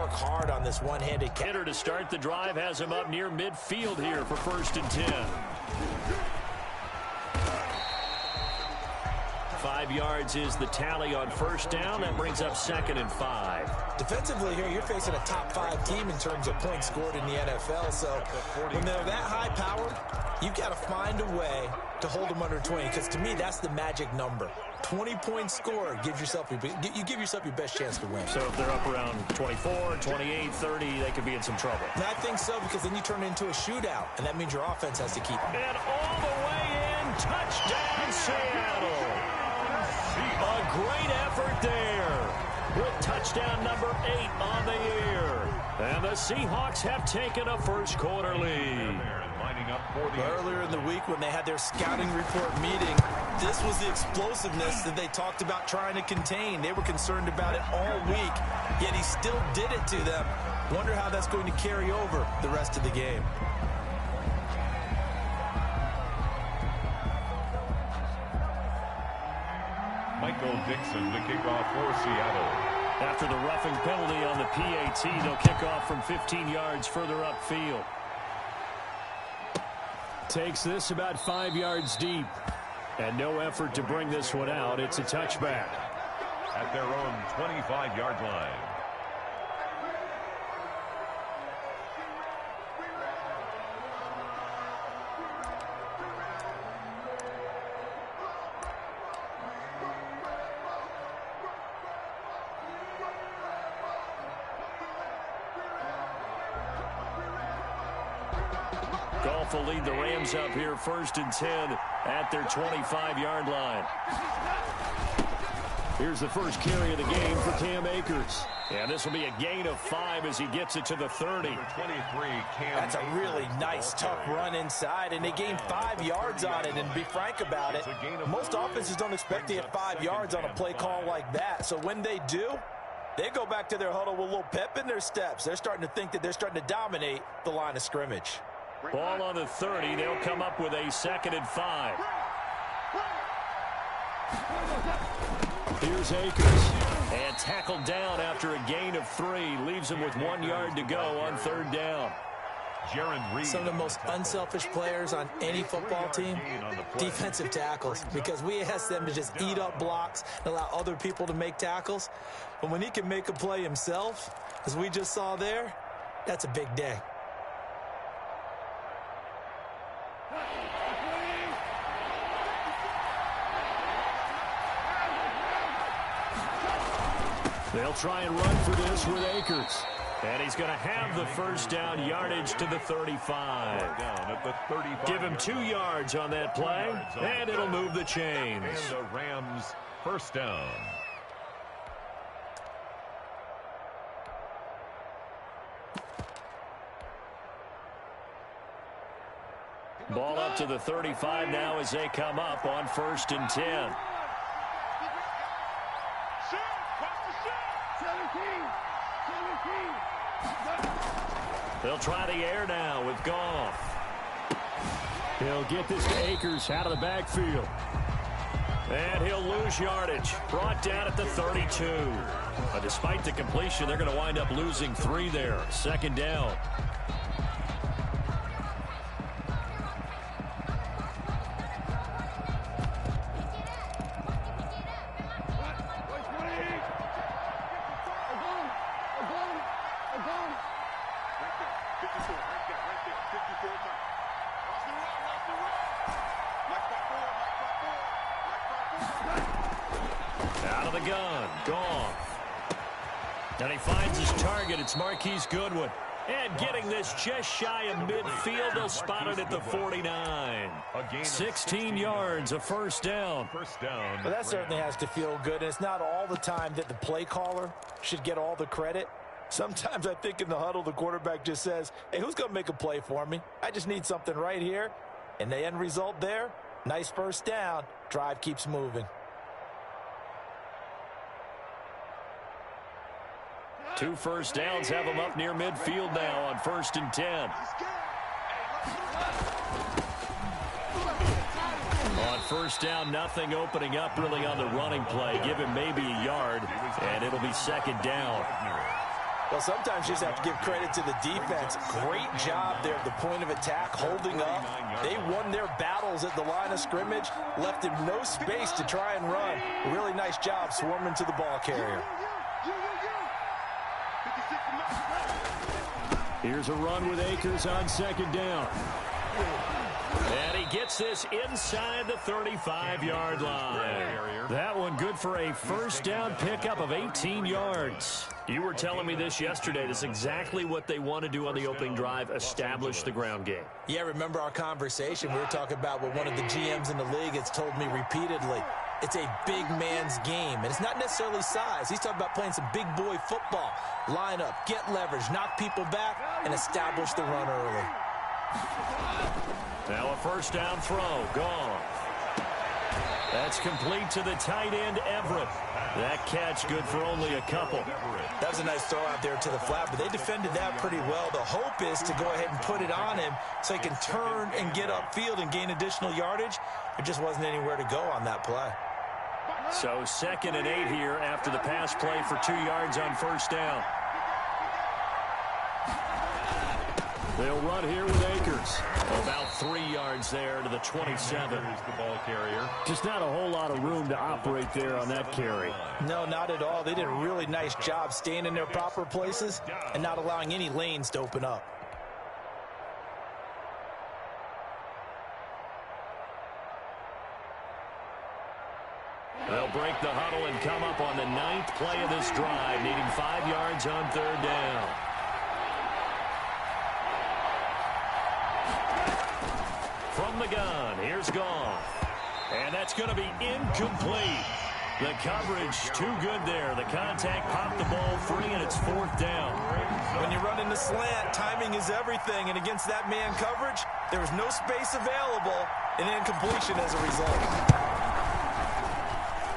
work hard on this one-handed catch. Hitter to start the drive has him up near midfield here for 1st and 10. 5 yards is the tally on 1st down. That brings up 2nd and 5. Defensively here, you're facing a top 5 team in terms of points scored in the NFL. So when they're that high powered, you've got to find a way to hold them under 20. Because to me, that's the magic number. 20 points scored, you give yourself your best chance to win. So if they're up around 24, 28, 30, they could be in some trouble. And I think so, because then you turn it into a shootout, and that means your offense has to keep. And all the way in, touchdown Seattle. A great effort there with touchdown number 8 on the year. And the Seahawks have taken a first-quarter lead. Earlier in the week when they had their scouting report meeting, this was the explosiveness that they talked about trying to contain. They were concerned about it all week, yet he still did it to them. Wonder how that's going to carry over the rest of the game. Michael Dixon, the kickoff for Seattle. After the roughing penalty on the PAT, they'll kick off from 15 yards further upfield. Takes this about 5 yards deep. And no effort to bring this one out. It's a touchback. At their own 25-yard line. Goff will lead the Rams up here 1st and 10 at their 25-yard line. Here's the first carry of the game for Cam Akers. And this will be a gain of 5 as he gets it to the 30. That's a really nice, tough run inside, and they gained 5 yards on it. And to be frank about it, most offenses don't expect to get 5 yards on a play call like that. So when they do, they go back to their huddle with a little pep in their steps. They're starting to think that they're starting to dominate the line of scrimmage. Ball on the 30. They'll come up with a 2nd and 5. Here's Akers. And tackled down after a gain of 3. Leaves him with 1 yard to go on 3rd down. Some of the most unselfish players on any football team, defensive tackles, because we ask them to just eat up blocks and allow other people to make tackles. But when he can make a play himself, as we just saw there, that's a big day. They'll try and run for this with Akers. And he's going to have the 1st down yardage to the 35. Give him 2 yards on that play, and it'll move the chains. And the Rams 1st down. Ball up to the 35 now as they come up on 1st and 10. They'll try the air now with Goff. He'll get this to Akers out of the backfield. And he'll lose yardage. Brought down at the 32. But despite the completion, they're going to wind up losing 3 there. 2nd down. Out of the gun, Goff. And he finds his target. It's Marquise Goodwin. And getting this just shy of midfield, they'll spot it at the 49. 16 yards, a 1st down. Well, that certainly has to feel good. And it's not all the time that the play caller should get all the credit. Sometimes I think in the huddle, the quarterback just says, hey, who's going to make a play for me? I just need something right here. And the end result there, nice 1st down. Drive keeps moving. 2 1st downs have them up near midfield now on 1st and 10. On 1st down, nothing opening up really on the running play. Give him maybe a yard, and it'll be 2nd down. Well, sometimes you just have to give credit to the defense. Great job there at the point of attack, holding up. They won their battles at the line of scrimmage, left him no space to try and run. A really nice job swarming to the ball carrier. Here's a run with Akers on second down. And he gets this inside the 35-yard line. That one good for a first down pickup of 18 yards. You were telling me this yesterday. This is exactly what they want to do on the opening drive, establish the ground game. Yeah, remember our conversation? We were talking about what one of the GMs in the league has told me repeatedly. It's a big man's game, and it's not necessarily size. He's talking about playing some big boy football. Line up, get leverage, knock people back, and establish the run early. Now a first down throw, gone. That's complete to the tight end, Everett. That catch good for only a couple. That was a nice throw out there to the flat, but they defended that pretty well. The hope is to go ahead and put it on him so he can turn and get upfield and gain additional yardage. There just wasn't anywhere to go on that play. So 2nd and 8 here after the pass play for 2 yards on first down. They'll run here with Akers. About 3 yards there to the 27. Here's the ball carrier. Just not a whole lot of room to operate there on that carry. No, not at all. They did a really nice job staying in their proper places and not allowing any lanes to open up. They'll break the huddle and come up on the 9th play of this drive, needing 5 yards on 3rd down. From the gun, here's Goff. And that's going to be incomplete. The coverage too good there. The contact popped the ball free, and it's 4th down. When you run in the slant, timing is everything. And against that man coverage, there was no space available, and incompletion as a result.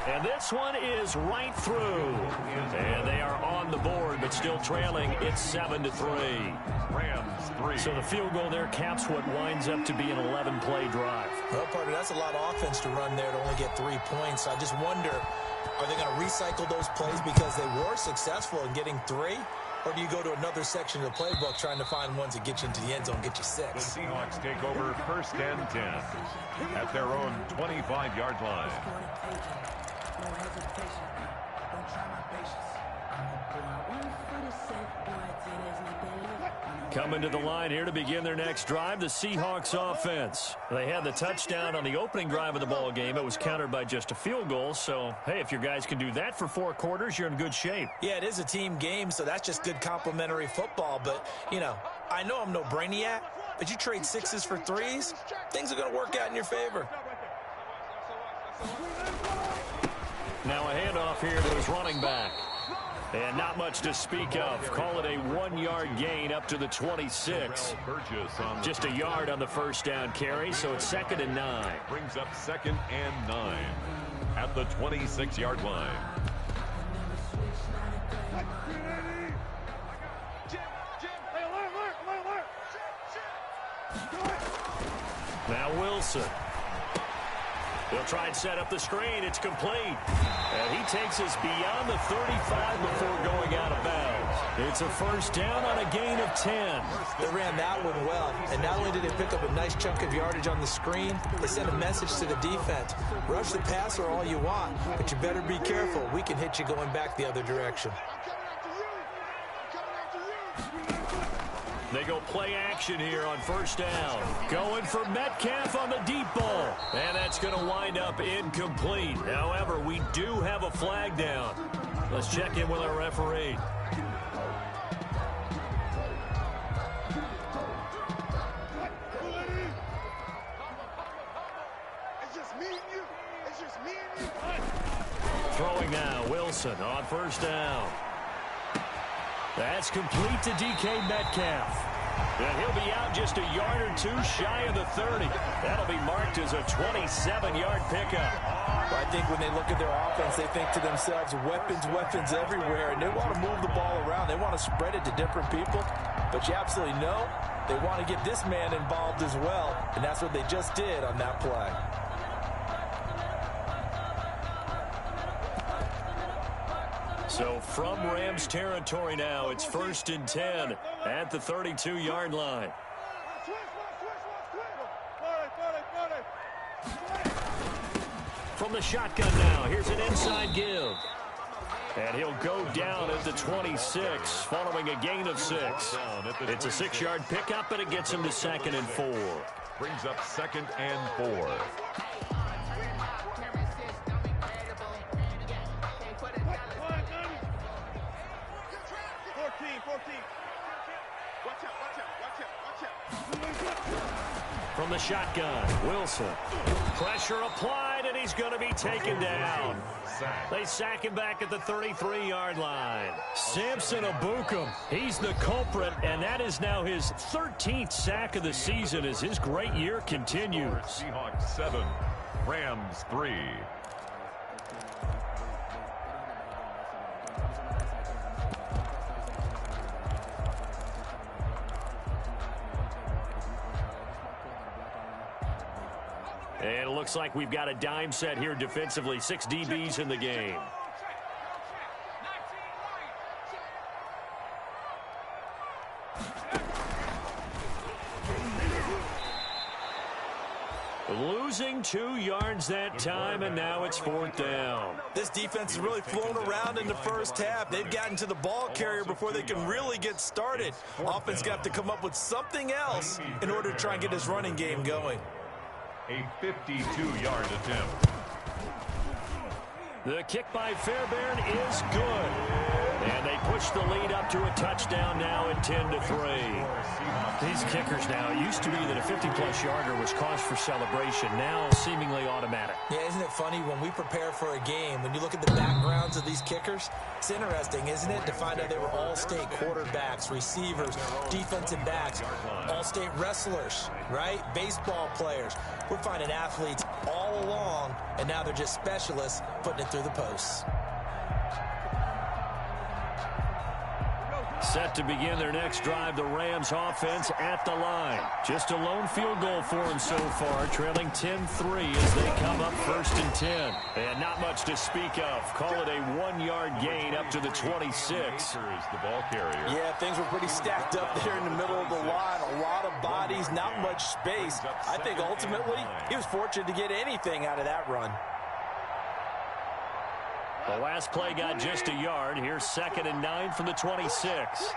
And this one is right through. And they are on the board, but still trailing. It's 7-3. Rams 3. So the field goal there caps what winds up to be an 11-play drive. Well, partner, that's a lot of offense to run there to only get 3 points. I just wonder, are they going to recycle those plays because they were successful in getting 3? Or do you go to another section of the playbook trying to find ones that get you into the end zone, get you 6? The Seahawks take over 1st and 10 at their own 25-yard line. No hesitation. Don't try my patience. Coming to the line here to begin their next drive, the Seahawks offense. They had the touchdown on the opening drive of the ball game. It was countered by just a field goal. So, hey, if your guys can do that for 4 quarters, you're in good shape. Yeah, it is a team game, so that's just good complimentary football. But, you know, I know I'm no brainiac, but you trade 6s for 3s, things are going to work out in your favor. Now a handoff here to his running back. And not much to speak of. Call it a 1-yard gain up to the 26. Just a yard on the first down carry, so it's 2nd and 9. Brings up 2nd and 9 at the 26-yard line. Now Wilson. He'll try and set up the screen. It's complete. And he takes us beyond the 35 before going out of bounds. It's a first down on a gain of 10. They ran that one well. And not only did they pick up a nice chunk of yardage on the screen, they sent a message to the defense. Rush the passer all you want, but you better be careful. We can hit you going back the other direction. They go play action here on first down. Going for Metcalf on the deep ball. And that's going to wind up incomplete. However, we do have a flag down. Let's check in with our referee. Throwing now, Wilson on first down. That's complete to DK Metcalf. And he'll be out just a yard or 2 shy of the 30. That'll be marked as a 27-yard pickup. Well, I think when they look at their offense, they think to themselves, weapons everywhere. And they want to move the ball around. They want to spread it to different people. But you absolutely know they want to get this man involved as well. And that's what they just did on that play. So from Rams territory now. It's 1st and 10 at the 32-yard line. From the shotgun now, here's an inside give. And he'll go down at the 26 following a gain of 6. It's a 6-yard pickup, but it gets him to 2nd and 4. Brings up 2nd and 4. From the shotgun, Wilson. Pressure applied, and he's going to be taken down. They sack him back at the 33-yard line. Samson Abukum, he's the culprit, and that is now his 13th sack of the season as his great year continues. Seahawks 7, Rams 3. And it looks like we've got a dime set here defensively. 6 DBs in the game. Losing 2 yards that time, and now it's 4th down. This defense has really flown around in the first half. They've gotten to the ball carrier before they can really get started. Offense got to come up with something else in order to try and get this running game going. A 52-yard attempt. The kick by Fairbairn is good. And they push the lead up to a touchdown now at 10-3. These kickers now, it used to be that a 50-plus yarder was cause for celebration. Now seemingly automatic. Yeah, isn't it funny when we prepare for a game, when you look at the backgrounds of these kickers, it's interesting, isn't it, to find out they were all-state quarterbacks, receivers, defensive backs, all-state wrestlers, right? Baseball players. We're finding athletes all along, and now they're just specialists putting it through the posts. Set to begin their next drive, the Rams offense at the line. Just a lone field goal for them so far, trailing 10-3 as they come up 1st and 10. And not much to speak of. Call it a 1-yard gain up to the 26. The ball carrier. Yeah, things were pretty stacked up there in the middle of the line. A lot of bodies, not much space. I think ultimately he was fortunate to get anything out of that run. The last play got just a yard. Here's 2nd and 9 from the 26.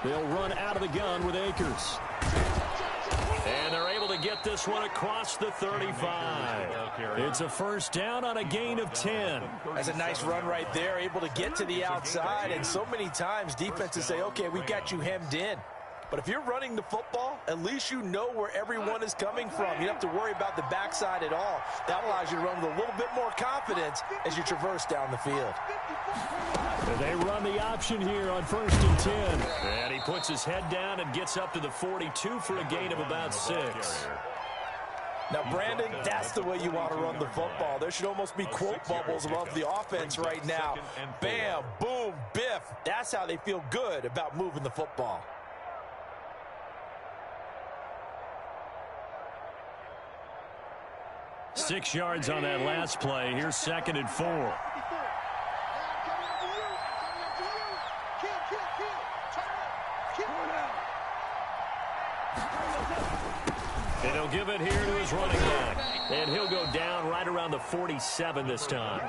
They'll run out of the gun with Akers. And they're able to get this one across the 35. It's a 1st down on a gain of 10. That's a nice run right there, able to get to the outside. And so many times defenses say, okay, we've got you hemmed in. But if you're running the football, at least you know where everyone is coming from. You don't have to worry about the backside at all. That allows you to run with a little bit more confidence as you traverse down the field. They run the option here on 1st and 10. And he puts his head down and gets up to the 42 for a gain of about 6. Now, Brandon, that's the way you want to run the football. There should almost be quote bubbles above the offense right now. Bam, boom, biff. That's how they feel good about moving the football. Six yards on that last play. Here's 2nd and 4. And he'll give it here to his running back. And he'll go down right around the 47 this time.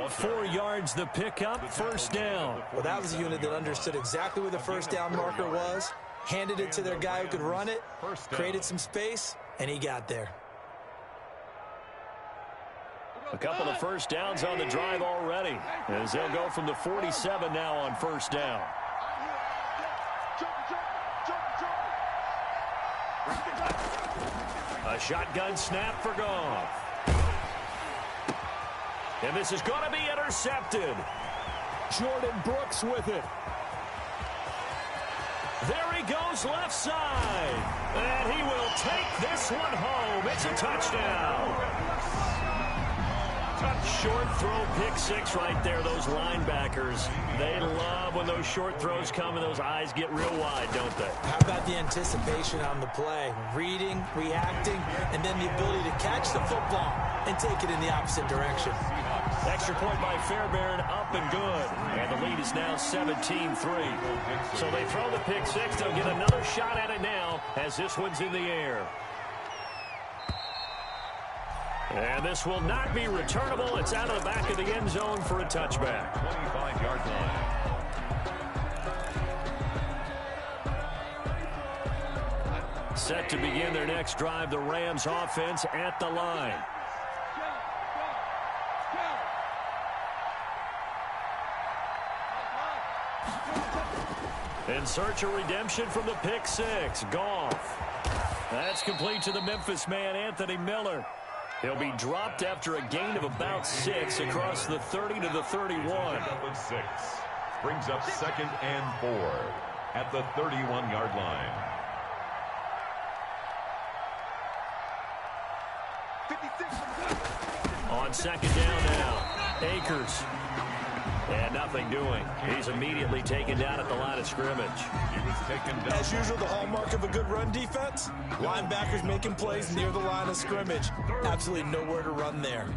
4 yards the pickup, 1st down. Well, that was a unit that understood exactly where the 1st down marker was, handed it to their guy who could run it, created some space, and he got there. A couple of 1st downs on the drive already, as they'll go from the 47 now on 1st down. A shotgun snap for Goff. And this is going to be intercepted. Jordan Brooks with it. There he goes left side. And he will take this one home. It's a touchdown. Short throw, pick 6 right there. Those linebackers, they love when those short throws come and those eyes get real wide, don't they? How about the anticipation on the play? Reading, reacting, and then the ability to catch the football and take it in the opposite direction. Extra point by Fairbairn, up and good. And the lead is now 17-3. So they throw the pick six. They'll get another shot at it now as this one's in the air. And this will not be returnable. It's out of the back of the end zone for a touchback. 25-yard line. Set to begin their next drive, the Rams offense at the line. In search of redemption from the pick six. Goff. That's complete to the Memphis man, Anthony Miller. He'll be dropped after a gain of about 6 across the 30 to the 31. Of 6. Brings up 2nd and 4 at the 31-yard line. On 2nd down now. Akers. And nothing doing. He's immediately taken down at the line of scrimmage. He was taken down. As usual, the hallmark of a good run defense, linebackers making plays near the line of scrimmage. Absolutely nowhere to run there.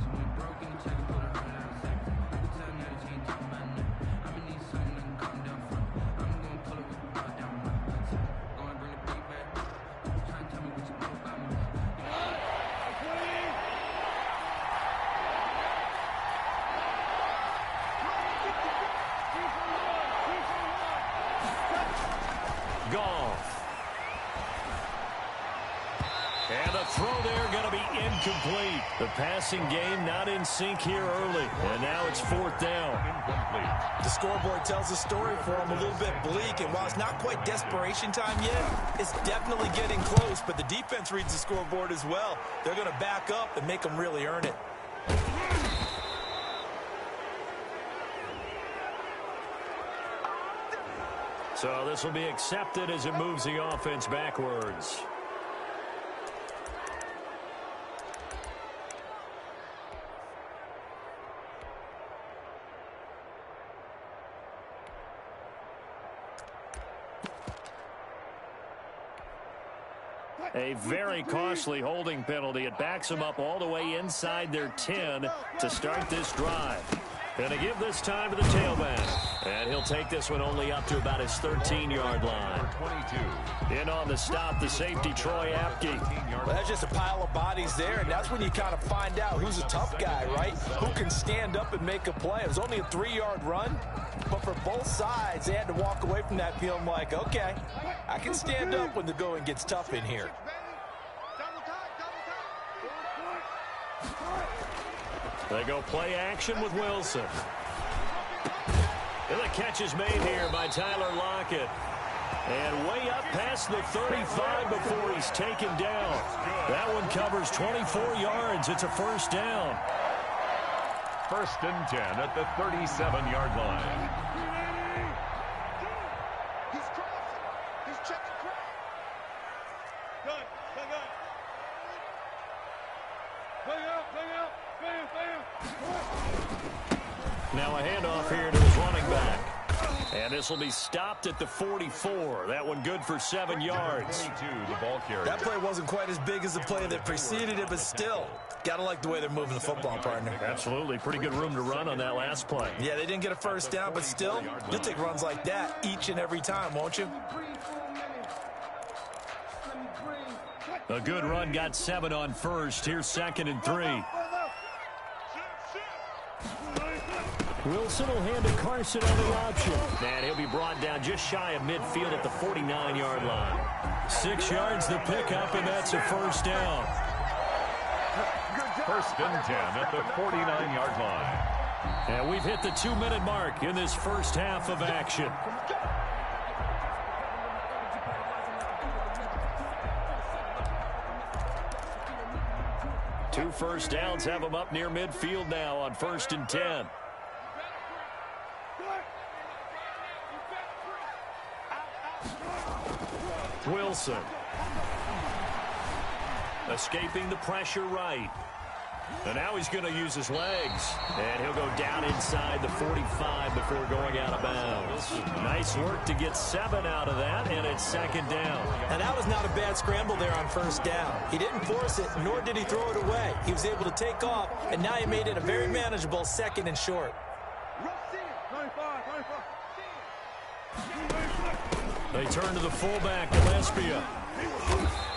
And the throw there going to be incomplete. The passing game not in sync here early. And now it's 4th down. Incomplete. The scoreboard tells a story for him, a little bit bleak. And while it's not quite desperation time yet, it's definitely getting close. But the defense reads the scoreboard as well. They're going to back up and make them really earn it. So this will be accepted as it moves the offense backwards. A very costly holding penalty. It backs them up all the way inside their 10 to start this drive. Going to give this time to the tailback. And he'll take this one only up to about his 13-yard line. 22. In on the stop, the safety, Troy Apke. Well, that's just a pile of bodies there, and that's when you kind of find out who's a tough guy, right? Who can stand up and make a play. It was only a 3-yard run, but for both sides, they had to walk away from that feeling like, okay, I can stand up when the going gets tough in here. They go play action with Wilson. And the catch is made here by Tyler Lockett. And way up past the 35 before he's taken down. That one covers 24 yards. It's a 1st down. 1st and 10 at the 37-yard line. He's crossing. He's checking cross. Gun. Now a handoff here to his running back. And this will be stopped at the 44. That one good for 7 yards. 22, the ball carrier. That play wasn't quite as big as the play that preceded it, but still, gotta like the way they're moving the football, partner. Absolutely. Pretty good room to run on that last play. Yeah, they didn't get a 1st down, but still, you'll take runs like that each and every time, won't you? A good run, got 7 on 1st. Here's 2nd and 3. Wilson will hand to Carson on the option. And he'll be brought down just shy of midfield at the 49-yard line. 6 yards the pickup, and that's a 1st down. 1st and 10 at the 49-yard line. And we've hit the 2-minute mark in this first half of action. Two 1st downs have them up near midfield now on 1st and 10. Wilson. Escaping the pressure right. And now he's going to use his legs. And he'll go down inside the 45 before going out of bounds. Nice work to get 7 out of that, and it's second down. And that was not a bad scramble there on first down. He didn't force it, nor did he throw it away. He was able to take off, and now he made it a very manageable second and short. They turn to the fullback, Gillespie.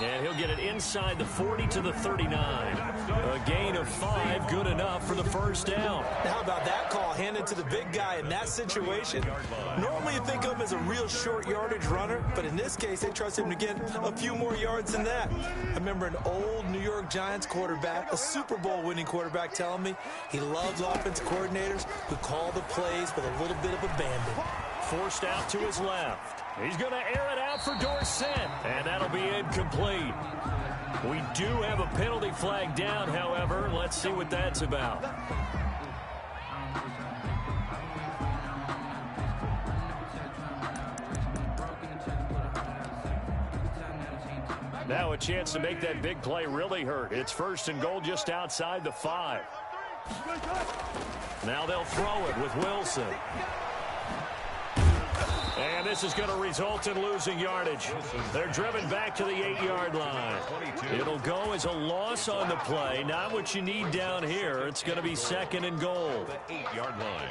And he'll get it inside the 40 to the 39. A gain of 5, good enough for the first down. Now, how about that call handed to the big guy in that situation? Normally you think of him as a real short yardage runner, but in this case they trust him to get a few more yards than that. I remember an old New York Giants quarterback, a Super Bowl winning quarterback, telling me he loves offensive coordinators who call the plays with a little bit of abandon. Forced out to his left. He's going to air it out for Dorsett, and that'll be incomplete. We do have a penalty flag down, however. Let's see what that's about. Now a chance to make that big play really hurt. It's first and goal just outside the 5. Now they'll throw it with Wilson. And this is going to result in losing yardage. They're driven back to the 8-yard line. It'll go as a loss on the play. Not what you need down here. It's going to be second and goal. The 8-yard line.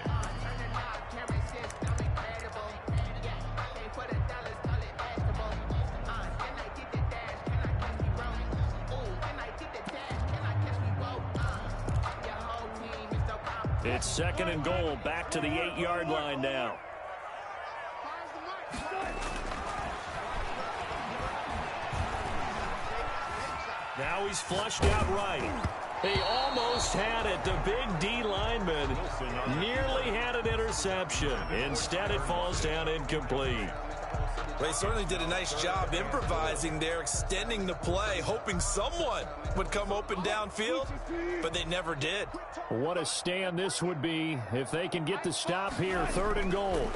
It's second and goal. Back to the 8-yard line now. Now he's flushed out right. He almost had it. The big D lineman nearly had an interception. Instead, it falls down incomplete. Well, he certainly did a nice job improvising there, extending the play, hoping someone would come open downfield, but they never did. What a stand this would be if they can get the stop here. Third and goal.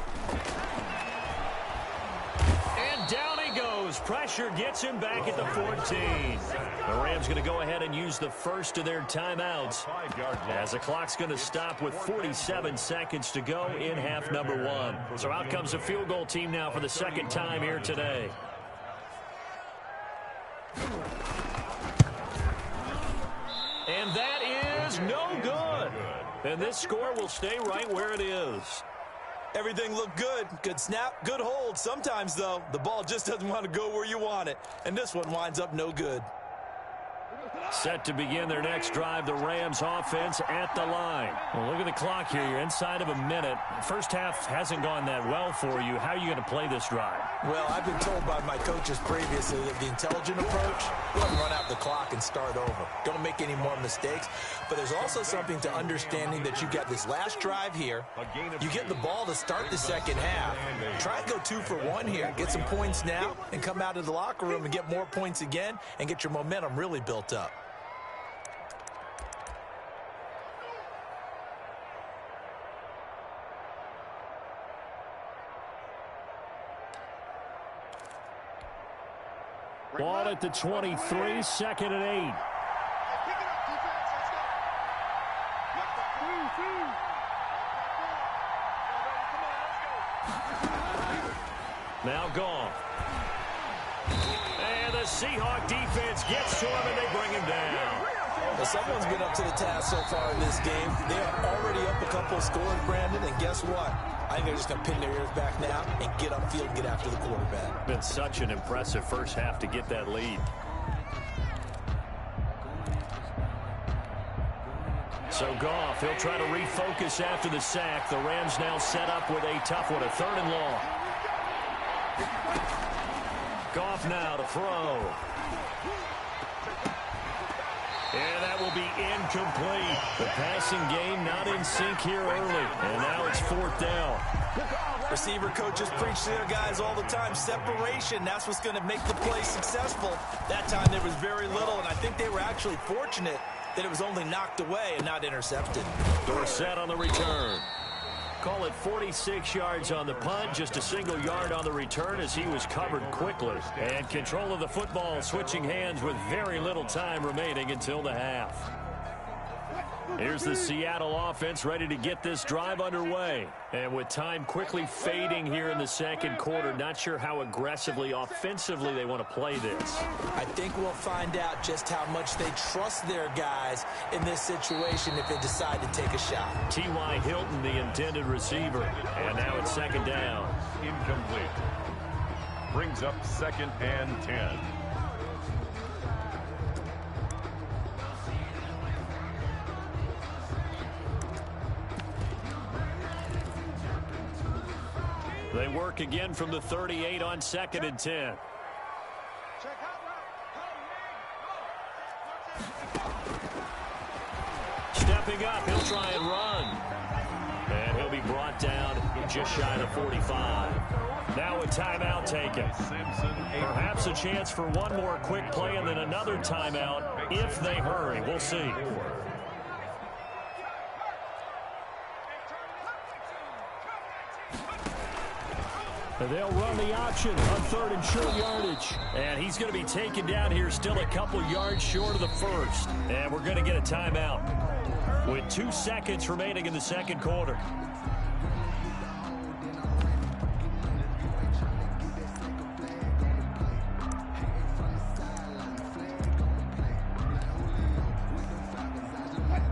And down he goes. Pressure gets him back at the 14. The Rams going to go ahead and use the first of their timeouts as the clock's going to stop with 47 seconds to go in half number 1. So out comes the field goal team now for the second time here today. And that is no good. And this score will stay right where it is. Everything looked good. Good snap, good hold. Sometimes, though, the ball just doesn't want to go where you want it. And this one winds up no good. Set to begin their next drive, the Rams offense at the line. Well, look at the clock here. You're inside of a minute. First half hasn't gone that well for you. How are you going to play this drive? Well, I've been told by my coaches previously that the intelligent approach, go ahead and run out the clock and start over. Don't make any more mistakes. But there's also something to understanding that you got this last drive here. You get the ball to start the second half. Try and go 2 for 1 here. Get some points now and come out of the locker room and get more points again and get your momentum really built up. Ball at the 23, second and 8. Now gone. And the Seahawk defense gets to him, and they bring him down. Well, someone's been up to the task so far in this game. They are already up a couple of scores, Brandon, and guess what? I think they're just going to pin their ears back now and get upfield and get after the quarterback. Been such an impressive first half to get that lead. So Goff, he'll try to refocus after the sack. The Rams now set up with a tough one, a third and long. Goff now to throw. And that will be incomplete. The passing game not in sync here early. And now it's fourth down. Receiver coaches preach to their guys all the time. Separation, that's what's going to make the play successful. That time there was very little, and I think they were actually fortunate that it was only knocked away and not intercepted. Dorsett on the return. Call it 46 yards on the punt, just a single yard on the return as he was covered quickly. And control of the football switching hands with very little time remaining until the half. Here's the Seattle offense ready to get this drive underway. And with time quickly fading here in the second quarter, not sure how aggressively, offensively they want to play this. I think we'll find out just how much they trust their guys in this situation if they decide to take a shot. T.Y. Hilton, the intended receiver. And now it's second down. Incomplete. Brings up 2nd and 10. They work again from the 38 on 2nd and 10. Stepping up, he'll try and run. And he'll be brought down just shy of the 45. Now a timeout taken. Perhaps a chance for one more quick play and then another timeout if they hurry. We'll see. They'll run the option on 3rd and short yardage. And he's going to be taken down here still a couple yards short of the first. And we're going to get a timeout with 2 seconds remaining in the second quarter.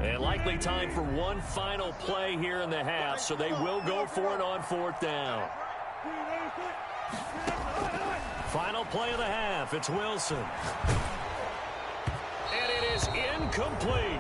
And likely time for one final play here in the half, so they will go for it on 4th down. Final play of the half. It's Wilson. And it is incomplete.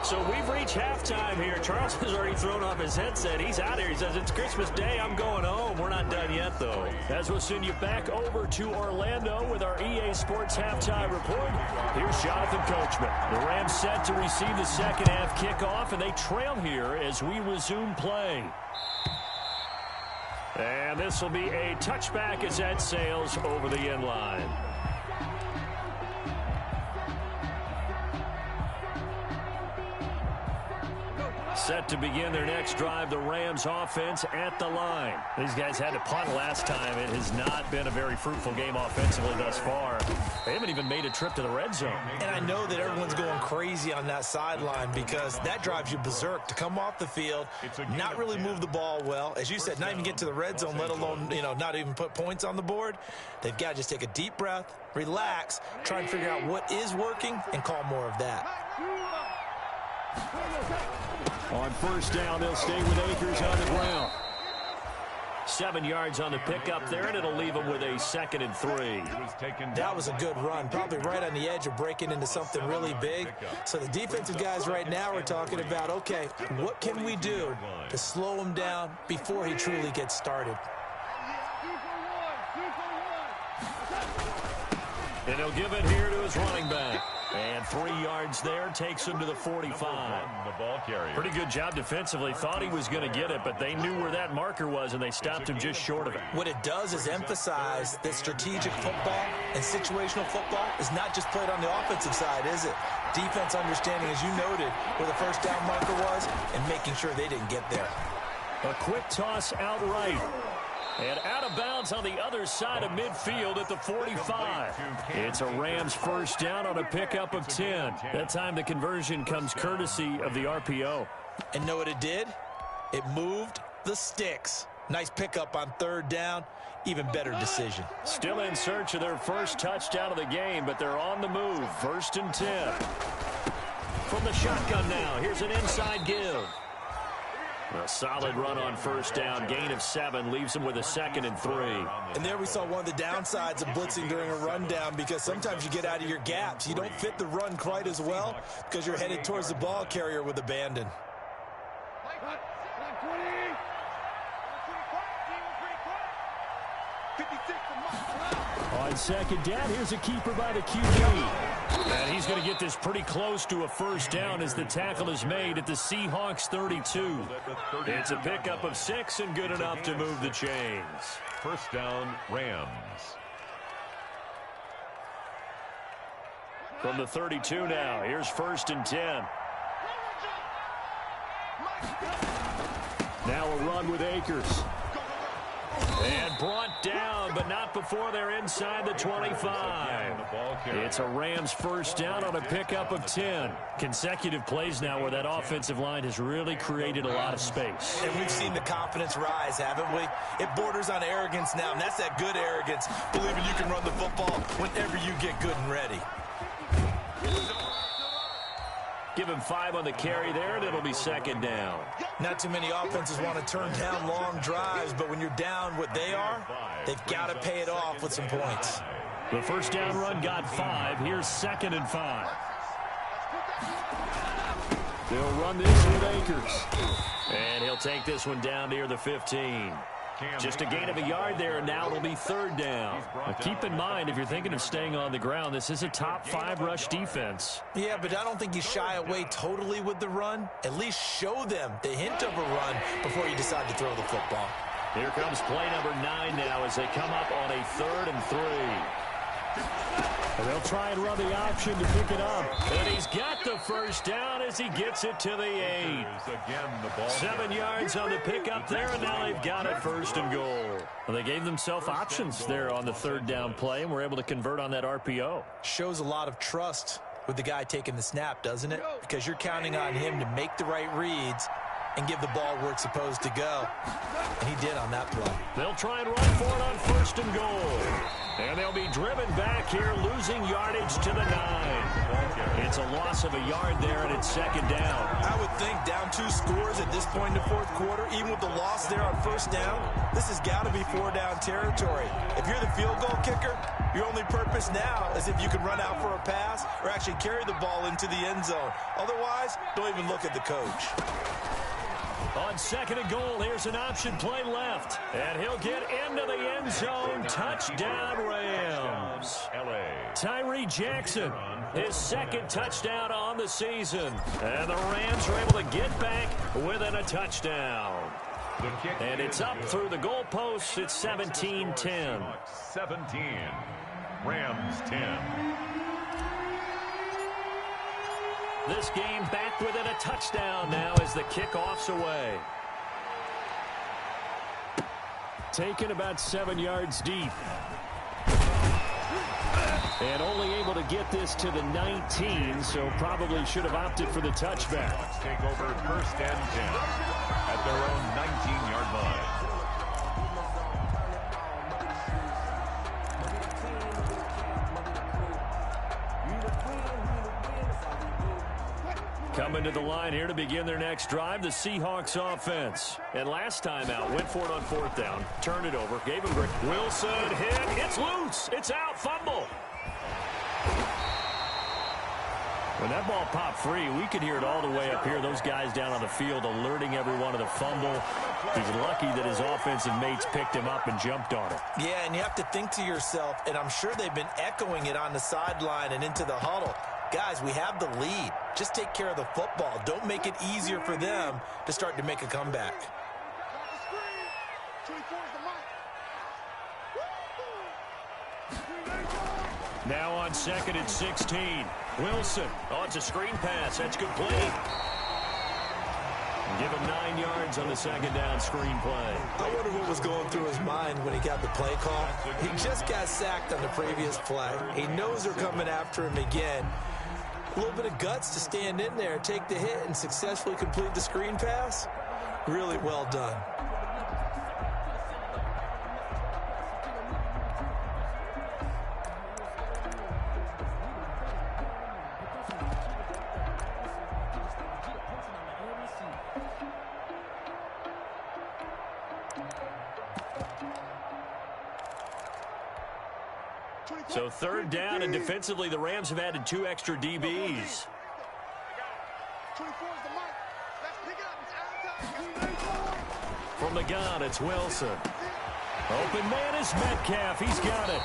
So we've reached halftime here. Charles has already thrown off his headset. He's out here. He says, it's Christmas Day. I'm going home. We're not done yet, though. As we'll send you back over to Orlando with our EA Sports halftime report. Here's Jonathan Coachman. The Rams set to receive the second half kickoff, and they trail here as we resume play. And this will be a touchback as that sails over the end line. Set to begin their next drive, the Rams offense at the line. These guys had to punt last time. It has not been a very fruitful game offensively thus far. They haven't even made a trip to the red zone. And I know that everyone's going crazy on that sideline because that drives you berserk to come off the field, not really move the ball well. As you said, not even get to the red zone, let alone, not even put points on the board. They've got to just take a deep breath, relax, try and figure out what is working, and call more of that. On 1st down, they'll stay with Akers on the ground. 7 yards on the pickup there, and it'll leave them with a 2nd and 3. That was a good run, probably right on the edge of breaking into something really big. So the defensive guys right now are talking about, okay, what can we do to slow him down before he truly gets started? And he'll give it here to his running back. And 3 yards there takes him to the 45. The ball carrier. Pretty good job defensively. Thought he was going to get it, but they knew where that marker was, and they stopped him just short of it. What it does is emphasize that strategic football and situational football is not just played on the offensive side, is it? Defense understanding, as you noted, where the 1st down marker was and making sure they didn't get there. A quick toss outright. And out of bounds on the other side of midfield at the 45. It's a Rams 1st down on a pickup of 10. That time the conversion comes courtesy of the RPO. And know what it did? It moved the sticks. Nice pickup on 3rd down. Even better decision. Still in search of their first touchdown of the game, but they're on the move. 1st and 10. From the shotgun now, here's an inside give. A solid run on 1st down. Gain of 7 leaves him with a 2nd and 3. And there we saw one of the downsides of blitzing during a rundown, because sometimes you get out of your gaps. You don't fit the run quite as well because you're headed towards the ball carrier with abandon. On 2nd down, here's a keeper by the QB. And he's going to get this pretty close to a 1st down as the tackle is made at the Seahawks 32. It's a pickup of 6 and good enough to move the chains. 1st down, Rams. From the 32 now, here's 1st and 10. Now a run with Akers. And brought down, but not before they're inside the 25. It's a Rams first down on a pickup of 10. Consecutive plays now where that offensive line has really created a lot of space. And we've seen the confidence rise, haven't we? It borders on arrogance now, and that's that good arrogance, believing you can run the football whenever you get good and ready. Give him 5 on the carry there, and it'll be second down. Not too many offenses want to turn down long drives, but when you're down what they are, they've got to pay it off with some points. The first down run got 5. Here's 2nd and 5. They'll run this with Akers. And he'll take this one down near the 15. Just a gain of a yard there, and now it'll be 3rd down. Now keep in mind, if you're thinking of staying on the ground, this is a top 5 rush defense. Yeah, but I don't think you shy away totally with the run. At least show them the hint of a run before you decide to throw the football. Here comes play number 9 now as they come up on a 3rd and 3. And they'll try and run the option to pick it up. And he's got the first down as he gets it to the 8. 7 yards on the pickup there, and now they've got it 1st and goal. Well, they gave themselves options there on the 3rd down play, and were able to convert on that RPO. Shows a lot of trust with the guy taking the snap, doesn't it? Because you're counting on him to make the right reads and give the ball where it's supposed to go. And he did on that play. They'll try and run for it on 1st and goal. And they'll be driven back here, losing yardage to the 9. It's a loss of a yard there, and it's 2nd down. I would think down 2 scores at this point in the 4th quarter, even with the loss there on 1st down, this has got to be 4-down territory. If you're the field goal kicker, your only purpose now is if you can run out for a pass or actually carry the ball into the end zone. Otherwise, don't even look at the coach. On 2nd and goal, here's an option play left. And he'll get into the end zone. Touchdown, Rams. Tyree Jackson, his 2nd touchdown on the season. And the Rams are able to get back within a touchdown. And it's up through the goalposts. It's 17-10. 17. Rams 10. This game back within a touchdown now as the kickoff's away. Taken about 7 yards deep. And only able to get this to the 19, so probably should have opted for the touchback. Take over 1st and 10 at their own 19-yard line. Coming to the line here to begin their next drive, the Seahawks offense. And last time out, went for it on 4th down, turned it over, gave him break. Wilson hit, it's loose, it's out, fumble. When that ball popped free, we could hear it all the way up here. Those guys down on the field alerting everyone of the fumble. He's lucky that his offensive mates picked him up and jumped on it. Yeah, and you have to think to yourself, and I'm sure they've been echoing it on the sideline and into the huddle. Guys, we have the lead. Just take care of the football. Don't make it easier for them to start to make a comeback. Now on 2nd and 16. Wilson. Oh, it's a screen pass. That's complete. Give him 9 yards on the 2nd down screen play. I wonder what was going through his mind when he got the play call. He just got sacked on the previous play. He knows they're coming after him again. A little bit of guts to stand in there, take the hit, and successfully complete the screen pass. Really well done. So 3rd down, and defensively, the Rams have added 2 extra DBs. From the gun, it's Wilson. Open man is Metcalf. He's got it.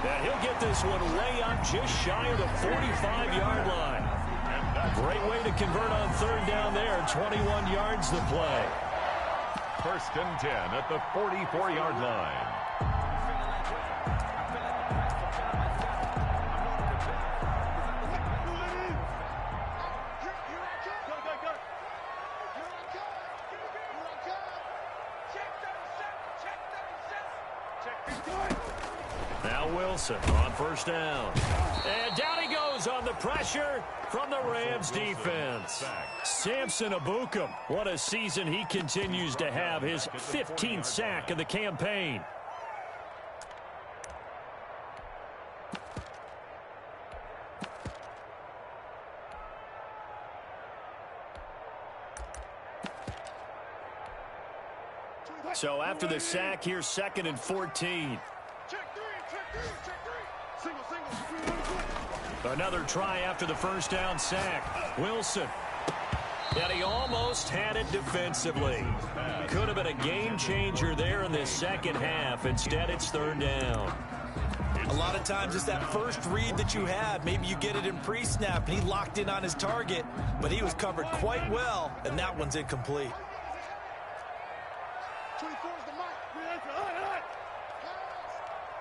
And he'll get this one way up just shy of the 45-yard line. Great way to convert on 3rd down there. 21 yards to play. 1st and 10 at the 44-yard line. Now Wilson on first down. And down he goes on the pressure from the Rams defense. Samson Ebukam, what a season he continues to have. His 15th sack of the campaign. So after the sack, here's 2nd and 14. Another try after the first down sack. Wilson. And he almost had it defensively. Could have been a game changer there in this second half. Instead, it's 3rd down. A lot of times it's that first read that you have. Maybe you get it in pre-snap, and he locked in on his target, but he was covered quite well, and that one's incomplete. 24 is the mark.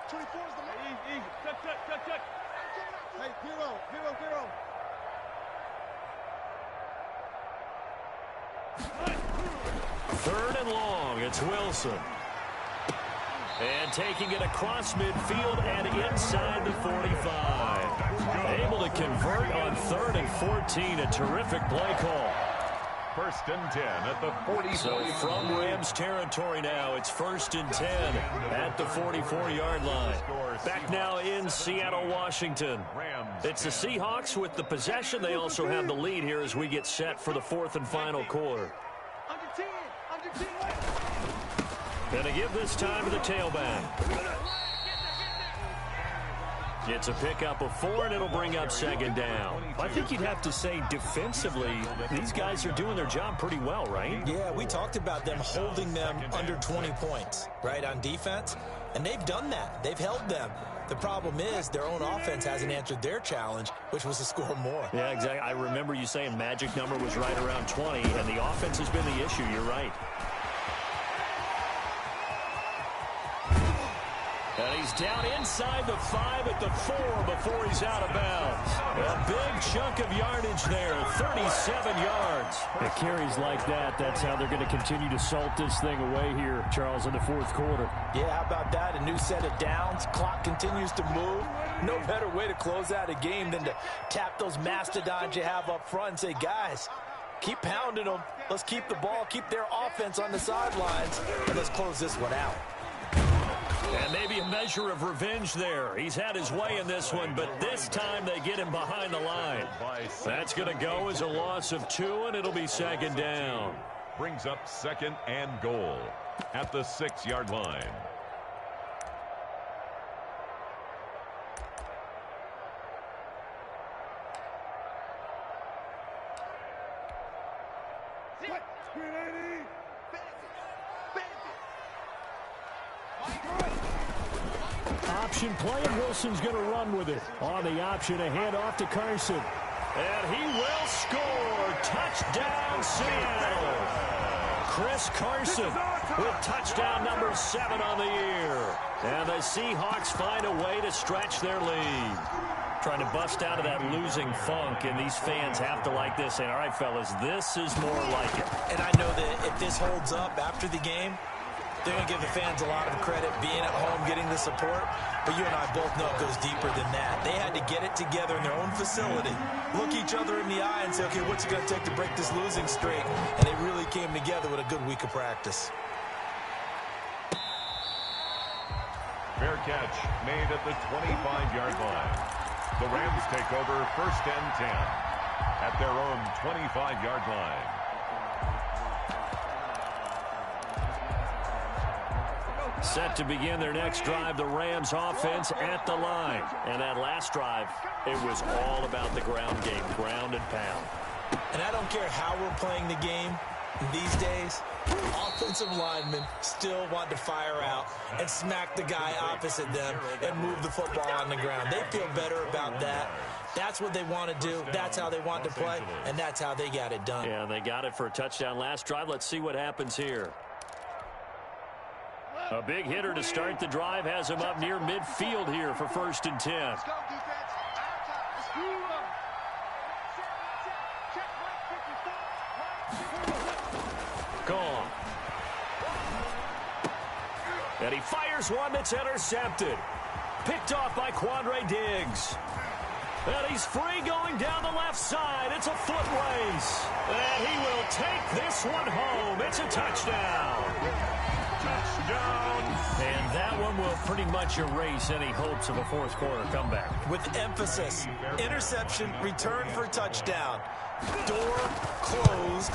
24 is the mark. Easy. Check. Hey, 0. Third and long, it's Wilson. And taking it across midfield and inside the 45. Able to convert on 3rd and 14, a terrific play call. 1st and 10 at the 40. So from Rams territory now, it's 1st and 10 at the 44-yard line. Back now in Seattle, Washington. It's the Seahawks with the possession. They also have the lead here as we get set for the 4th and final quarter. Under 10. Gonna give this time to the tailback. It's a pickup of 4, and it'll bring up 2nd down. I think you'd have to say defensively, these guys are doing their job pretty well, right? Yeah, we talked about them holding them under 20 points, right, on defense, and they've done that. They've held them. The problem is their own offense hasn't answered their challenge, which was to score more. Yeah, exactly. I remember you saying magic number was right around 20, and the offense has been the issue. You're right. And he's down inside the 5 at the 4 before he's out of bounds. A big chunk of yardage there, 37 yards. It carries like that. That's how they're going to continue to salt this thing away here, Charles, in the 4th quarter. Yeah, how about that? A new set of downs. Clock continues to move. No better way to close out a game than to tap those mastodons you have up front and say, guys, keep pounding them. Let's keep the ball, keep their offense on the sidelines, and let's close this one out. And maybe a measure of revenge there. He's had his way in this one, but this time they get him behind the line. That's going to go as a loss of 2, and it'll be 2nd down. Brings up 2nd and goal at the 6-yard line. Option play, and Wilson's going to run with it. On the option, a handoff to Carson. And he will score. Touchdown, Seattle. Chris Carson with touchdown number 7 on the year. And the Seahawks find a way to stretch their lead. Trying to bust out of that losing funk, and these fans have to like this. And all right, fellas, this is more like it. And I know that if this holds up after the game, they're going to give the fans a lot of credit being at home, getting the support. But you and I both know it goes deeper than that. They had to get it together in their own facility, look each other in the eye and say, okay, what's it going to take to break this losing streak? And they really came together with a good week of practice. Fair catch made at the 25-yard line. The Rams take over 1st and 10 at their own 25-yard line. Set to begin their next drive, the Rams offense at the line. And that last drive, it was all about the ground game, ground and pound. And I don't care how we're playing the game these days, offensive linemen still want to fire out and smack the guy opposite them and move the football on the ground. They feel better about that. That's what they want to do. That's how they want to play, and that's how they got it done. Yeah, they got it for a touchdown last drive. Let's see what happens here. A big hitter to start the drive has him up near midfield here for 1st and 10. Let's go, defense. Let's move them. Check right 54. Gone. And he fires one that's intercepted. Picked off by Quandre Diggs. And he's free going down the left side. It's a foot race. And he will take this one home. It's a touchdown. Touchdown. And that one will pretty much erase any hopes of a fourth quarter comeback. With emphasis, interception, return for touchdown. Door closed,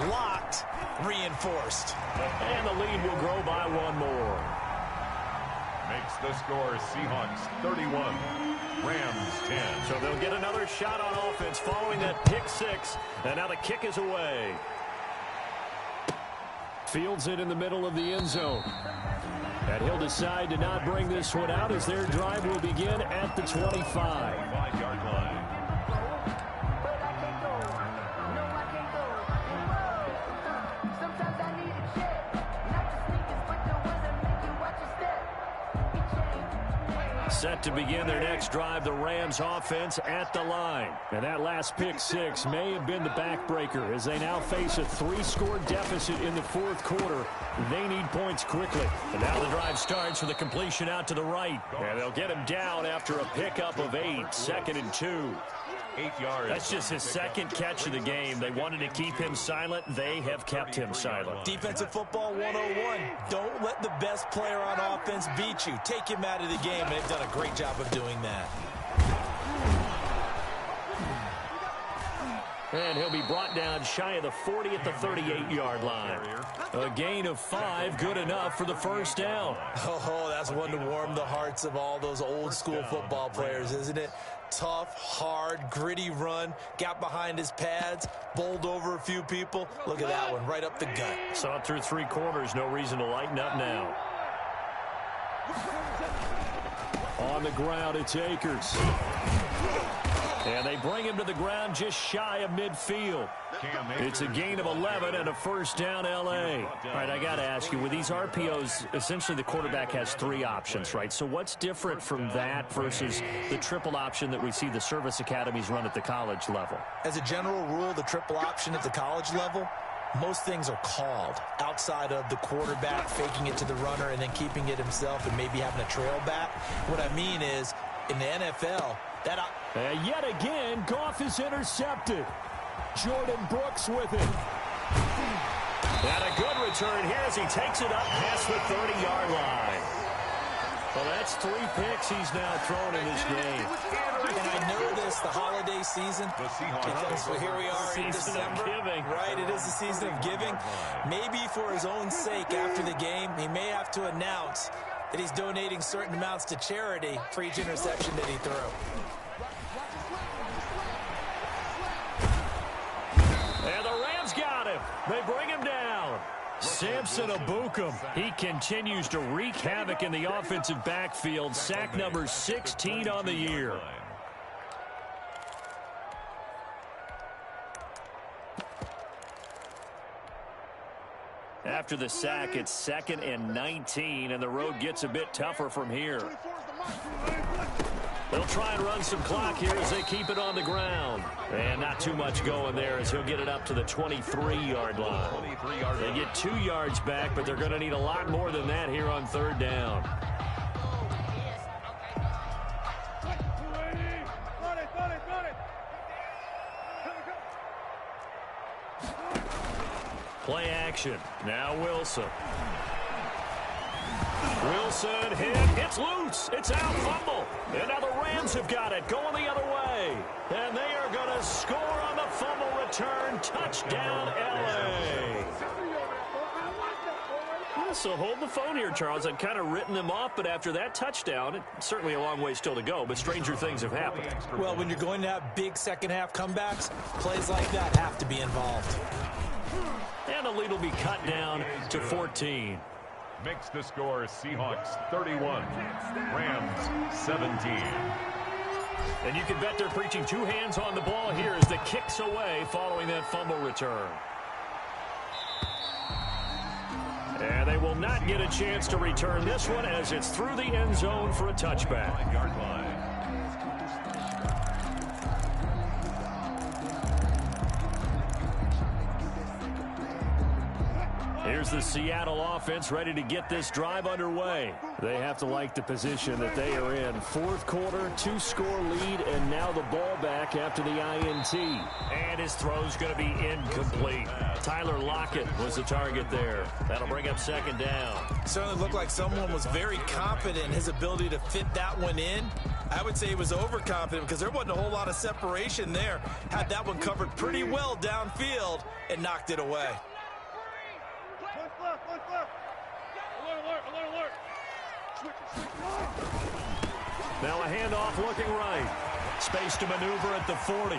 locked, reinforced. And the lead will grow by one more. Makes the score Seahawks 31, Rams 10. So they'll get another shot on offense following that pick six. And now the kick is away. Fields it in the middle of the end zone. And he'll decide to not bring this one out as their drive will begin at the 25. 5-yard line. Set to begin their next drive, the Rams offense at the line. And that last pick six may have been the backbreaker as they now face a 3-score deficit in the fourth quarter. They need points quickly. And now the drive starts with a completion out to the right. And they'll get him down after a pickup of 8, 2nd and 2. 8 yards. That's just his second catch of the game. They wanted to keep him silent. They have kept him silent. Defensive football 101. Don't let the best player on offense beat you. Take him out of the game, and they've done a great job of doing that. And he'll be brought down shy of the 40 at the 38-yard line. A gain of 5, good enough for the first down. Oh, that's one to warm the hearts of all those old-school football players, isn't it? Tough, hard, gritty run, got behind his pads, bowled over a few people. Look at that one, right up the gut. Saw it through 3 quarters, no reason to lighten up now. On the ground, it's Akers. And they bring him to the ground just shy of midfield. It's a gain of 11 and a first down, L.A. All right, I got to ask you, with these RPOs, essentially the quarterback has 3 options, right? So what's different from that versus the triple option that we see the service academies run at the college level? As a general rule, the triple option at the college level, most things are called outside of the quarterback faking it to the runner and then keeping it himself and maybe having a trail back. What I mean is, in the NFL, and yet again, Goff is intercepted. Jordan Brooks with it. And a good return here as he takes it up past the 30-yard line. Well, that's 3 picks he's now thrown in this game. And I know this, the holiday season, because here we are in December. Right, it is the season of giving. Maybe for his own sake after the game, he may have to announce that he's donating certain amounts to charity for each interception that he threw. And the Rams got him. They bring him down. Samson Abukum. He continues to wreak havoc in the offensive backfield. Sack number 16 on the year. After the sack, it's 2nd and 19, and the road gets a bit tougher from here. They'll try and run some clock here as they keep it on the ground. And not too much going there as he'll get it up to the 23-yard line. They get 2 yards back, but they're going to need a lot more than that here on 3rd down. Play action. Now Wilson. Wilson hit. It's loose. It's out. Fumble. And now the Rams have got it. Going the other way. And they are going to score on the fumble return. Touchdown, L.A. Yeah, so hold the phone here, Charles. I'd kind of written them off, but after that touchdown, it's certainly a long way still to go, but stranger things have happened. Well, when you're going to have big second-half comebacks, plays like that have to be involved. And the lead will be cut down to 14. Makes the score Seahawks 31, Rams 17. And you can bet they're preaching 2 hands on the ball here as the kick's away following that fumble return. And they will not get a chance to return this one as it's through the end zone for a touchback. 5-yard line. Here's the Seattle offense ready to get this drive underway. They have to like the position that they are in. Fourth quarter, 2-score lead, and now the ball back after the INT. And his throw's going to be incomplete. Tyler Lockett was the target there. That'll bring up second down. Certainly looked like someone was very confident in his ability to fit that one in. I would say he was overconfident because there wasn't a whole lot of separation there. Had that one covered pretty well downfield and knocked it away. Now a handoff looking right. Space to maneuver at the 40.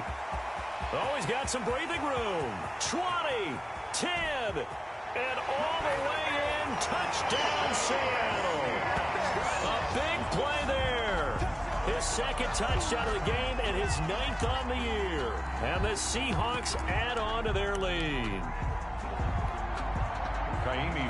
Oh, he's got some breathing room. 20, 10, and all the way in. Touchdown, Seattle. A big play there. His second touchdown of the game and his 9th on the year. And the Seahawks add on to their lead.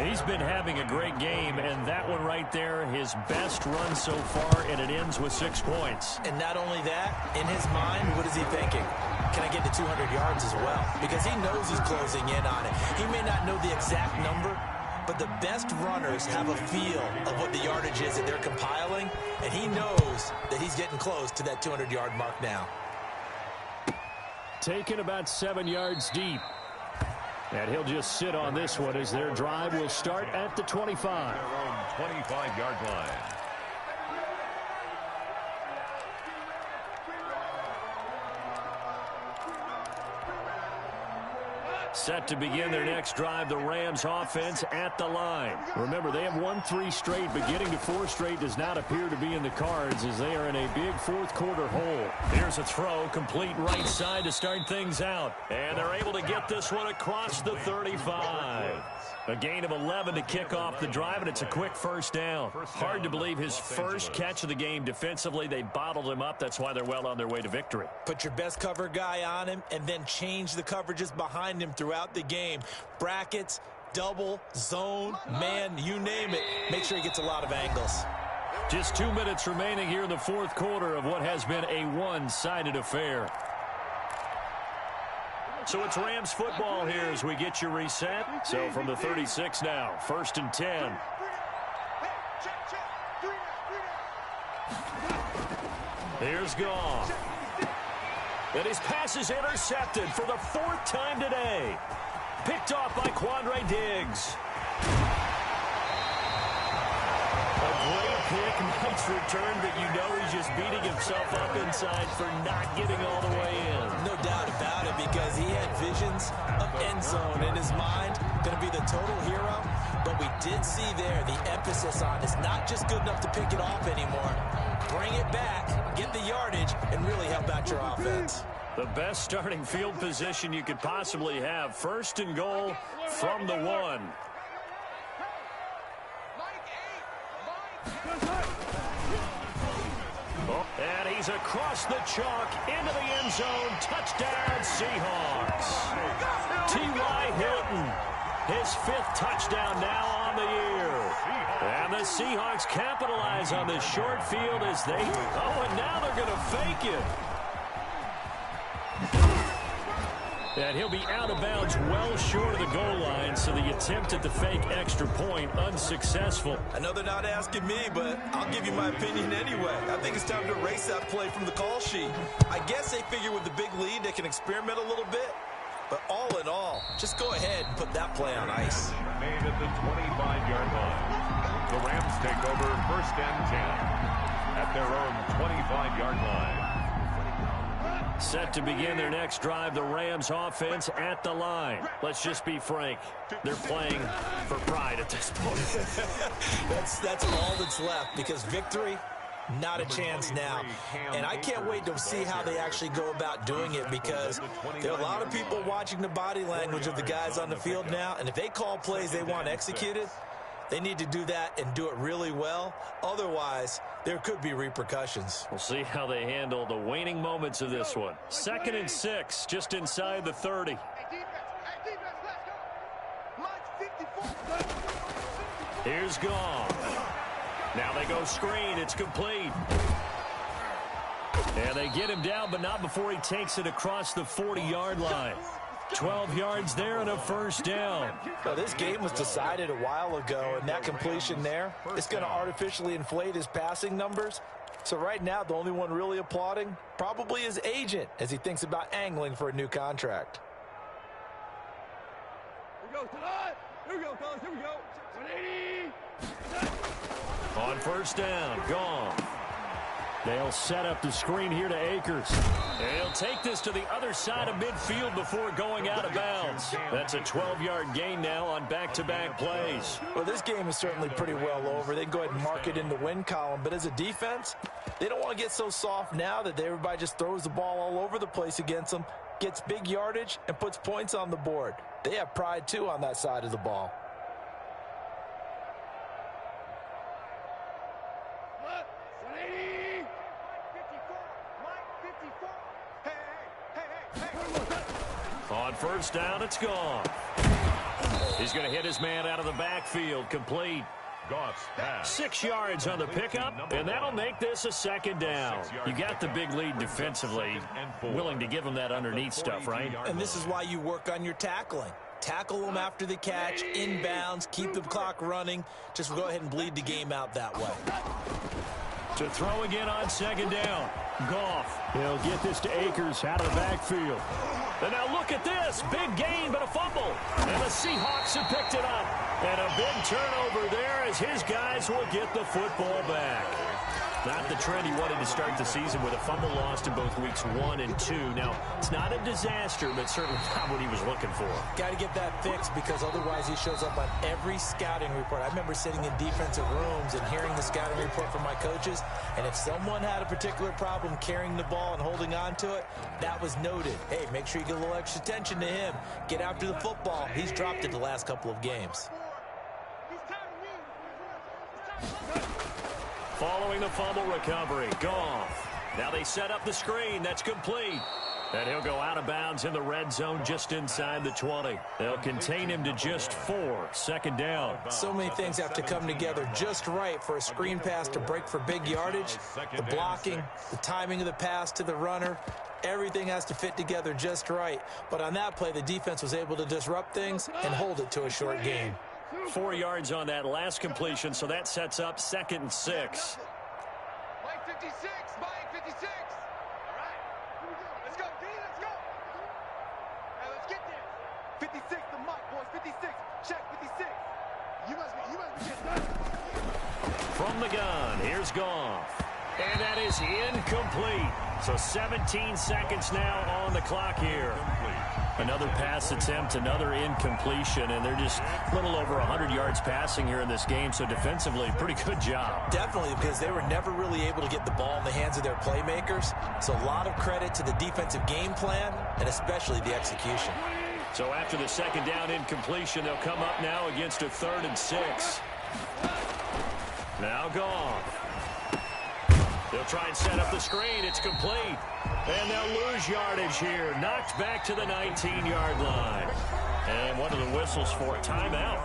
He's been having a great game, and that one right there, his best run so far, and it ends with 6 points. And not only that, in his mind, what is he thinking? Can I get to 200 yards as well? Because he knows he's closing in on it. He may not know the exact number, but the best runners have a feel of what the yardage is that they're compiling, and he knows that he's getting close to that 200-yard mark now. Taken about 7 yards deep. And he'll just sit on this one as their drive will start at the 25. Their own 25-yard line. Set to begin their next drive, the Rams offense at the line. Remember, they have won 3 straight, but getting to 4 straight does not appear to be in the cards as they are in a big fourth quarter hole. Here's a throw, complete right side to start things out. And they're able to get this one across the 35. A gain of 11 to kick off the drive, and it's a quick first down. Hard to believe his first catch of the game defensively. They bottled him up. That's why they're well on their way to victory. Put your best cover guy on him and then change the coverages behind him throughout the game. Brackets, double, zone, man, you name it. Make sure he gets a lot of angles. Just 2 minutes remaining here in the fourth quarter of what has been a one-sided affair. So it's Rams football here as we get you reset. So from the 36 now, 1st and 10. Here's Goff. And his pass is intercepted for the 4th time today. Picked off by Quandre Diggs. A great pick, nice return, but you know he's just beating himself up inside for not getting all the way in. No doubt about it, because he had visions of end zone in his mind. Going to be the total hero. But we did see there the emphasis on it's not just good enough to pick it off anymore. Bring it back, get the yardage, and really help out your offense. The best starting field position you could possibly have. 1st and goal from the 1. And he's across the chalk into the end zone. Touchdown, Seahawks. T.Y. Hilton, his 5th touchdown now on the year. And the Seahawks capitalize on this short field as they... Oh, and now they're going to fake it. And he'll be out of bounds well short of the goal line, so the attempt at the fake extra point unsuccessful. I know they're not asking me, but I'll give you my opinion anyway. I think it's time to erase that play from the call sheet. I guess they figure with the big lead they can experiment a little bit. But all in all, just go ahead and put that play on ice. Made at the 25-yard line. The Rams take over 1st and 10 at their own 25-yard line. Set to begin their next drive, the Rams offense at the line. Let's just be frank. They're playing for pride at this point. That's all that's left, because victory, not a chance now. And I can't wait to see how they actually go about doing it, because there are a lot of people watching the body language of the guys on the field now, and if they call plays they want executed, they need to do that and do it really well. Otherwise, there could be repercussions. We'll see how they handle the waning moments of this one. 2nd and 6, just inside the 30. Here's Goff. Now they go screen. It's complete. And they get him down, but not before he takes it across the 40-yard line. 12 yards there and a first down. Well, this game was decided a while ago, and that completion there is going to artificially inflate his passing numbers. So right now, the only one really applauding probably his agent as he thinks about angling for a new contract. Here we go, here we go, fellas, here we go. 180. On first down, gone. They'll set up the screen here to Akers. They'll take this to the other side of midfield before going out of bounds. That's a 12-yard gain now on back-to-back plays. Well, this game is certainly pretty well over. They can go ahead and mark it in the win column. But as a defense, they don't want to get so soft now that everybody just throws the ball all over the place against them, gets big yardage, and puts points on the board. They have pride, too, on that side of the ball. On first down, it's gone. He's going to hit his man out of the backfield, complete. Goff's pass. 6 yards on the pickup, and that'll make this a second down. You got the big lead defensively, willing to give him that underneath stuff, right? And this is why you work on your tackling. Tackle them after the catch, inbounds, keep the clock running. Just go ahead and bleed the game out that way. To throw again on second down. Goff. He'll get this to Akers out of the backfield. And now look at this. Big gain, but a fumble. And the Seahawks have picked it up. And a big turnover there as his guys will get the football back. Not the trend he wanted to start the season with a fumble lost in both weeks 1 and 2. Now, it's not a disaster, but certainly not what he was looking for. Got to get that fixed because otherwise he shows up on every scouting report. I remember sitting in defensive rooms and hearing the scouting report from my coaches, and if someone had a particular problem carrying the ball and holding on to it, that was noted. Hey, make sure you get a little extra attention to him. Get after the football. He's dropped it the last couple of games. Following the fumble recovery, Goff. Now they set up the screen. That's complete. And he'll go out of bounds in the red zone just inside the 20. They'll contain him to just 4. Second down. So many things have to come together just right for a screen pass to break for big yardage. The blocking, the timing of the pass to the runner, everything has to fit together just right. But on that play, the defense was able to disrupt things and hold it to a short gain. 4 yards on that last completion, so that sets up 2nd and 6. Mike 56, Mike 56. All right, let's go, D, let's go. Hey, let's get there. 56, the Mike, boys, 56. Check 56. You must be getting done. From the gun, here's Goff. And that is incomplete. So 17 seconds now on the clock here. Another pass attempt, another incompletion, and they're just a little over 100 yards passing here in this game, so defensively, pretty good job. Definitely, because they were never really able to get the ball in the hands of their playmakers, so a lot of credit to the defensive game plan, and especially the execution. So after the second down incompletion, they'll come up now against a 3rd and 6. Now Goff. They'll try and set up the screen. It's complete. And they'll lose yardage here. Knocked back to the 19-yard line. And one of the whistles for a timeout.